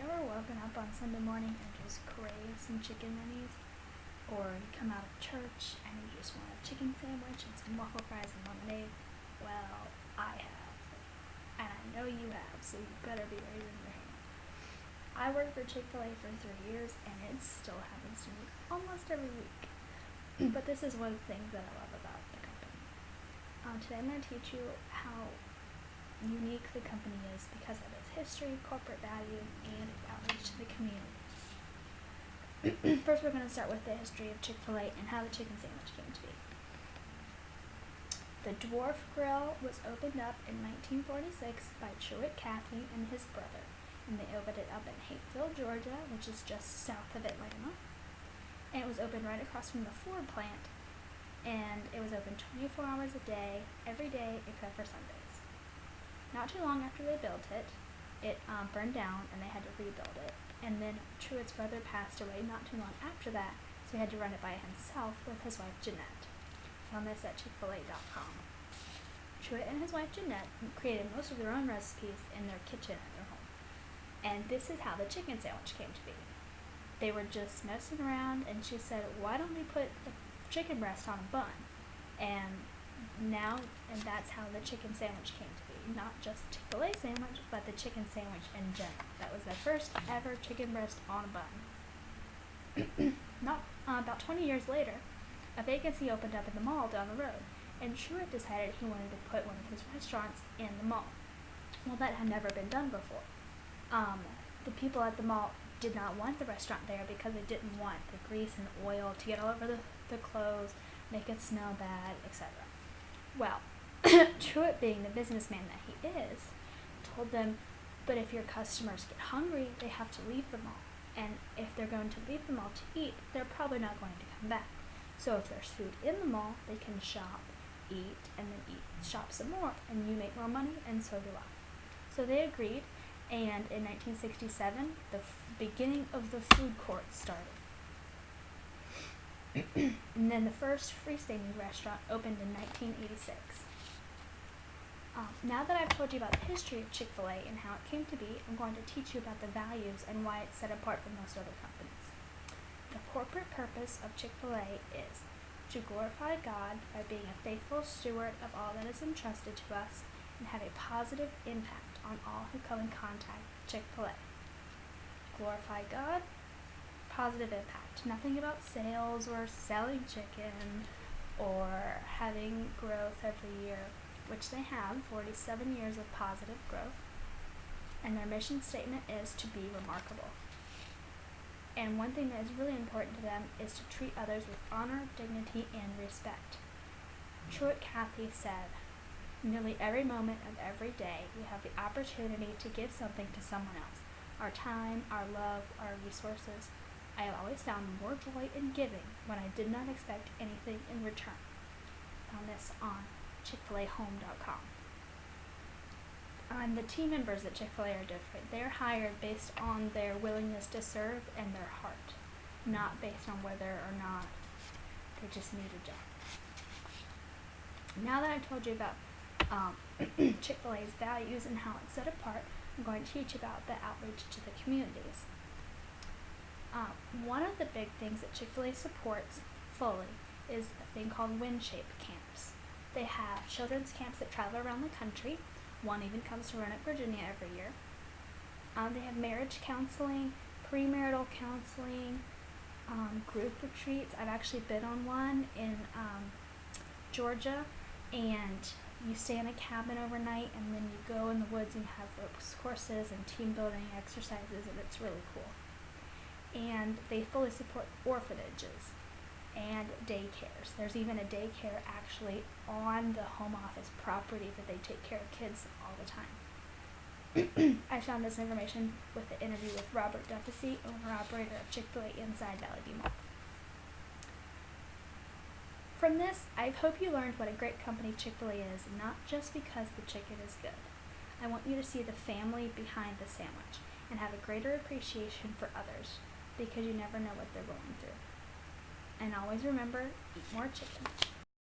ever woken up on Sunday morning and just crave some chicken minis? Or you come out of church and you just want a chicken sandwich and some waffle fries and lemonade? Well, I have. And I know you have, so you better be raising your hand. I worked for Chick-fil-A for 3 years and it still happens to me almost every week. But this is one of the things that I love about the company. Today I'm going to teach you how unique the company is because of its history, corporate value, and its outreach to the community. First, we're going to start with the history of Chick-fil-A and how the chicken sandwich came to be. The Dwarf Grill was opened up in 1946 by Truett Cathy and his brother, and they opened it up in Hapeville, Georgia, which is just south of Atlanta. And it was opened right across from the Ford plant, and it was open 24 hours a day, every day except for Sundays. Not too long after they built it, it burned down and they had to rebuild it. And then Truett's brother passed away not too long after that, so he had to run it by himself with his wife Jeanette. Found this at Chick-fil-A.com. Truett and his wife Jeanette created most of their own recipes in their kitchen at their home. And this is how the chicken sandwich came to be. They were just messing around and she said, why don't we put a chicken breast on a bun? And that's how the chicken sandwich came to be. Not just Chick-fil-A sandwich, but the chicken sandwich in general. That was their first ever chicken breast on a bun. About 20 years later, a vacancy opened up in the mall down the road, and Truett decided he wanted to put one of his restaurants in the mall. Well, that had never been done before. The people at the mall did not want the restaurant there because they didn't want the grease and oil to get all over the clothes, make it smell bad, etc. Well, Truett, being the businessman that he is, told them, but if your customers get hungry, they have to leave the mall. And if they're going to leave the mall to eat, they're probably not going to come back. So if there's food in the mall, they can shop, eat, and then shop some more, and you make more money, and so do I. So they agreed, and in 1967, the beginning of the food court started. And then the first freestanding restaurant opened in 1986. Now that I've told you about the history of Chick-fil-A and how it came to be, I'm going to teach you about the values and why it's set apart from most other companies. The corporate purpose of Chick-fil-A is to glorify God by being a faithful steward of all that is entrusted to us and have a positive impact on all who come in contact with Chick-fil-A. Glorify God, positive impact. Nothing about sales or selling chicken or having growth every year, which they have, 47 years of positive growth. And their mission statement is to be remarkable. And one thing that is really important to them is to treat others with honor, dignity, and respect. Truett Cathy said, nearly every moment of every day, we have the opportunity to give something to someone else. Our time, our love, our resources. I have always found more joy in giving when I did not expect anything in return. Found this on ChickFilAHome.com. The team members at Chick-fil-A are different. They're hired based on their willingness to serve and their heart, not based on whether or not they just need a job. Now that I've told you about Chick-fil-A's values and how it's set apart, I'm going to teach you about the outreach to the communities. One of the big things that Chick-fil-A supports fully is a thing called WinShape camps. They have children's camps that travel around the country. One even comes to Roanoke, Virginia every year. They have marriage counseling, premarital counseling, group retreats. I've actually been on one in Georgia, and you stay in a cabin overnight, and then you go in the woods and you have ropes courses and team building exercises, and it's really cool. And they fully support orphanages and daycares. There's even a daycare actually on the home office property that they take care of kids all the time. I found this information with the interview with Robert Duffy, owner-operator of Chick-fil-A inside Valley View Mall. From this, I hope you learned what a great company Chick-fil-A is, not just because the chicken is good. I want you to see the family behind the sandwich and have a greater appreciation for others, because you never know what they're going through. And always remember, eat more chicken.